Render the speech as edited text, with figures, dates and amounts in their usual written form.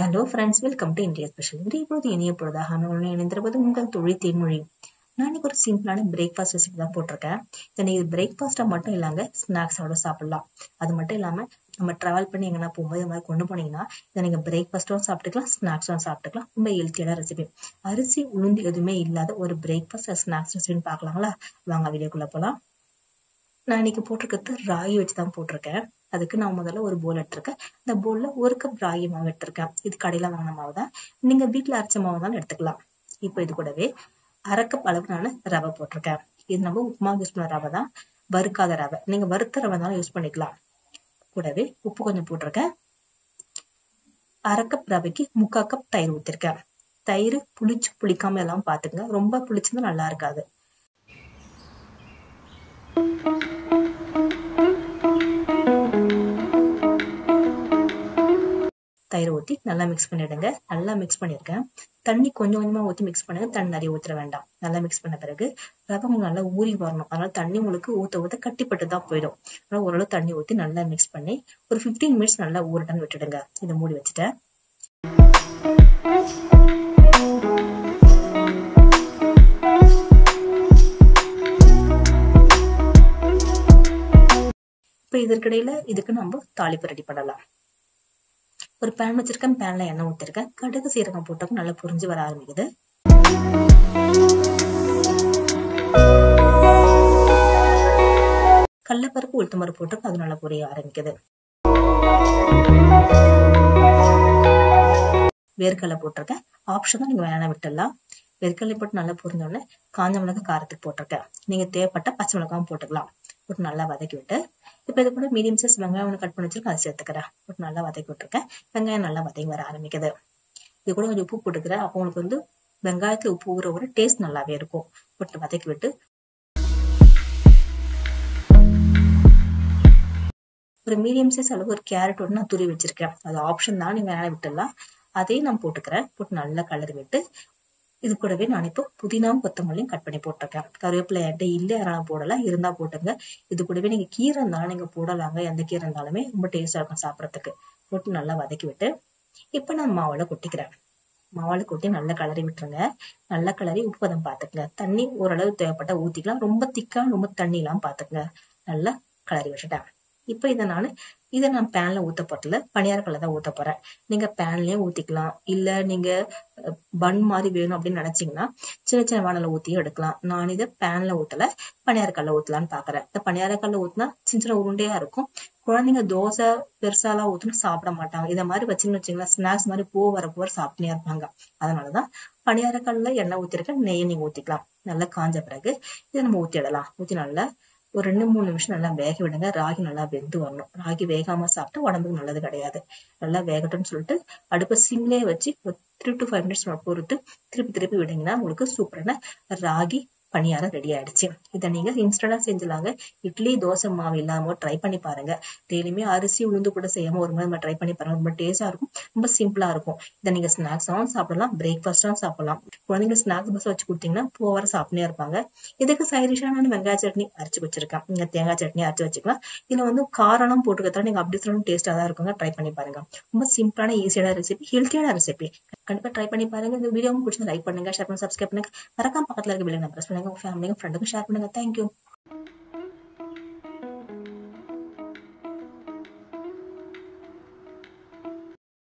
Hello friends, welcome to India special. இப்போது இனிய பொழுதாக இணைந்திருப்பது உங்கள் தொழில் தேன்மொழி. நான் இன்னைக்கு ஒரு சிம்பிளான பிரேக்ஃபாஸ்ட் ரெசிபி தான் போட்டிருக்கேன். இதை நீங்க பிரேக்ஃபாஸ்டா மட்டும் இல்லாங்க ஸ்நாக்ஸோட சாப்பிடலாம். அது மட்டும் இல்லாம நம்ம டிராவல் பண்ணி எங்கன்னா போகும்போது இது மாதிரி கொண்டு போனீங்கன்னா இதை நீங்க பிரேக்ஃபாஸ்டும் சாப்பிட்டுக்கலாம், ஸ்நாக்ஸும் சாப்பிட்டுக்கலாம். ரொம்ப ஹெல்த்தியான ரெசிபி. அரிசி உளுந்து எதுவுமே இல்லாத ஒரு பிரேக்ஃபாஸ்ட் ஸ்நாக்ஸ் ரெசிபின்னு பார்க்கலாங்களா? வாங்க வீடியோக்குள்ள போலாம். நான் இன்னைக்கு போட்டிருக்கிறது ராகி வச்சுதான் போட்டிருக்கேன். அதுக்கு நான் முதல்ல ஒரு போல் எடுத்திருக்கேன். இந்த போல்ல 1 கப் ராகி மாவு எடுத்திருக்கேன். இது கடையில வாங்கின மாவு தான். நீங்க வீட்டுல அரைச்ச மாவு தான் எடுத்துக்கலாம். இப்போ இது கூடவே 1/2 கப் அளவு நான் ரவை போட்டிருக்கேன். இது நம்ம உப்புமா யூஸ் பண்ண ரவை தான், வறுக்காத ரவை. நீங்க வறுத்த ரவை தான் யூஸ் பண்ணிக்கலாம். கூடவே உப்பு கொஞ்சம் போட்டிருக்கேன். 1/2 கப் ரவைக்கு 3/4 கப் தயிர் ஊத்திருக்கேன். தயிர் புளிச்சு புளிக்காம எல்லாம் பாத்துக்கங்க. ரொம்ப புளிச்சிருந்தா நல்லா இருக்காது. தயிர் ஊத்தி நல்லா மிக்ஸ் பண்ணிடுங்க. நல்லா மிக்ஸ் பண்ணிருக்கேன். தண்ணி கொஞ்சம் கொஞ்சமா ஊத்தி மிக்ஸ் பண்ணுங்க. தண்ணி நிறைய ஊற்ற வேண்டாம். நல்லா மிக்ஸ் பண்ண பிறகு ரவை உங்களுக்கு நல்லா ஊறி வரணும். அதனால தண்ணி உங்களுக்கு ஊத்த ஊத்த கட்டிப்பட்டு தான் போயிடும். அதனால ஓரளவு தண்ணி ஊத்தி நல்லா மிக்ஸ் பண்ணி ஒரு 15 மினிட்ஸ் நல்லா ஊறட்டன்னு விட்டுடுங்க. இதை மூடி வச்சுட்டேன். இப்ப இதற்கிடையில இதுக்கு நம்ம தாளிப்பு ரெடி பண்ணலாம். ஒரு பேன் வச்சிருக்கேன். பேன்ல எண்ணெய் ஊத்திருக்கேன். கடுகு சீரகம் போட்டப்ப நல்லா புரிஞ்சு வர ஆரம்பிக்குது. கடலைப்பருப்பு உளுத்தம்பருப்பு போட்டப்ப அது நல்லா பொரிய ஆரம்பிக்குது. வேர்க்கடலை போட்டிருக்கேன். ஆப்ஷன் தான், நீங்க வேணா விட்டுடலாம். வேர்க்கடலை போட்டு நல்லா பொரிஞ்சோடனே காஞ்ச மிளகாய் காரத்துக்கு போட்டிருக்கேன். நீங்க தேவைப்பட்ட பச்சை மிளகாயும் போட்டுக்கலாம். போட்டு நல்லா வதக்கி விட்டு இப்ப இது கூட மீடியம் சைஸ் வெங்காயம் ஒன்று கட் பண்ணி வச்சிருக்கேன். அதை சேர்த்துக்கிறேன். போட்டு நல்லா வதக்கி விட்டுருக்கேன். வெங்காயம் நல்லா வதங்கி வர ஆரம்பிக்குது. இது கூட கொஞ்சம் உப்பு போட்டுக்கிறேன். அப்போ உங்களுக்கு வெங்காயத்துல உப்பு ஊற ஒரு டேஸ்ட் நல்லாவே இருக்கும். போட்டு வதக்கி விட்டு ஒரு மீடியம் சைஸ் அளவு ஒரு கேரட் ஒன்று நான் துருவி வச்சிருக்கேன். அது ஆப்ஷன் தான், நீங்க வேணா விட்டுடலாம். அதையும் நான் போட்டுக்கிறேன். போட்டு நல்லா கலரி விட்டு இது கூடவே நான் இப்போ புதினாவும் கொத்தமல்லியும் கட் பண்ணி போட்டிருக்கேன். கருவேப்பிலை என்கிட்ட இல்லை, அதனால போடல. இருந்தா போட்டுங்க. இது கூடவே நீங்க கீரை இருந்தாலும் நீங்க போடலாங்க. எந்த கீரை இருந்தாலுமே ரொம்ப டேஸ்டா இருக்கும் சாப்பிடறதுக்கு. போட்டு நல்லா வதக்கி விட்டு இப்ப நான் மாவுல கொட்டிக்கிறேன். மாவுல கொட்டி நல்லா கிளறி விட்டுருங்க. நல்லா கிளறி உப்பு பதம் பாத்துக்கங்க. தண்ணி ஓரளவு தேவைப்பட்ட ஊத்திக்கலாம். ரொம்ப திக்கா ரொம்ப தண்ணி எல்லாம் பாத்துக்கங்க. நல்லா கிளறி விட்டுட்டேன். இப்ப இதை நான் பேன்ல ஊத்த போறதுல பணியாரக்கல்ல தான் ஊத்த போறேன். நீங்க பேன்லயே ஊத்திக்கலாம். இல்ல நீங்க பன் மாதிரி வேணும் அப்படின்னு நினைச்சீங்கன்னா சின்ன சின்ன வானல ஊத்தியும் எடுக்கலாம். நான் இதை பேன்ல ஊத்தல, பணியாரக்கல்ல ஊத்தலான்னு பாக்குறேன். இந்த பணியாரக்கல்ல ஊத்தினா சின்ன சின்ன உருண்டையா இருக்கும். குழந்தைங்க தோசை பெருசாலாம் ஊத்துனா சாப்பிட மாட்டாங்க. இதை மாதிரி வச்சுன்னு வச்சுங்களா, ஸ்நாக்ஸ் மாதிரி வர சாப்பிட்டே இருப்பாங்க. அதனாலதான் பணியாரக்கல்ல எண்ணெய் ஊத்திருக்கேன். நெய்யை நீங்க ஊத்திக்கலாம். நல்லா காஞ்ச பிறகு இதை நம்ம ஊத்திடலாம். ஊத்தி நல்லா ஒரு 2-3 நிமிஷம் நல்லா வேக விடுங்க. ராகி நல்லா வெந்து வரணும். ராகி வேகாம சாப்பிட்டா உடம்புக்கு நல்லது கிடையாது. நல்லா வேகட்டும்னு சொல்லிட்டு அடுப்பை சிம்லேயே வச்சு ஒரு 3 to 5 மினிட்ஸ் பொறுத்து திருப்பி விடுங்கன்னா உங்களுக்கு சூப்பரான ராகி பணியாரம் ரெடி ஆயிடுச்சு. இதை நீங்க இன்ஸ்டன்டா செஞ்சலாங்க. இட்லி தோசை மாவு இல்லாம ட்ரை பண்ணி பாருங்க. டெய்லியுமே அரிசி உளுந்து கூட செய்யாம ஒரு மாதிரி நம்ம ட்ரை பண்ணி பாருங்க. ரொம்ப டேஸ்டா இருக்கும். ரொம்ப சிம்பிளா இருக்கும். இதை நீங்க ஸ்நாக்ஸாவும் சாப்பிடலாம், பிரேக்ஃபாஸ்டாவும் சாப்பிடலாம். குழந்தைங்க ஸ்நாக்ஸ் பஸ் வச்சு கொடுத்தீங்கன்னா போவார சாப்பிட்டே இருப்பாங்க. இதுக்கு சைடிஷா நான் வெங்காய சட்னி அரைச்சு வச்சிருக்கேன். நீங்க தேங்காய் சட்னி அரைச்சு வச்சுக்கலாம். இதுல காரம் போட்டுக்கிறதா நீங்க அப்படி சொல்லணும், டேஸ்டா தான் இருக்குங்க. ட்ரை பண்ணி பாருங்க. ரொம்ப சிம்பிளான ஈஸியான ரெசிபி, ஹெல்த்தியான ரெசிபி. கண்டிப்பா ட்ரை பண்ணி பாருங்க. இந்த வீடியோ பிடிச்சா லைக் பண்ணுங்க, ஷேர் பண்ணுங்க, சப்ஸ்கிரைப் பண்ணுங்க. மறக்காம பக்கத்துல இருக்க பெல் ஐகானை பிரஸ் பண்ணுங்க. உங்க ஃபேமிலிக்கும் ஃப்ரெண்டுக்கும் ஷேர் பண்ணுங்க. தேங்க்யூ.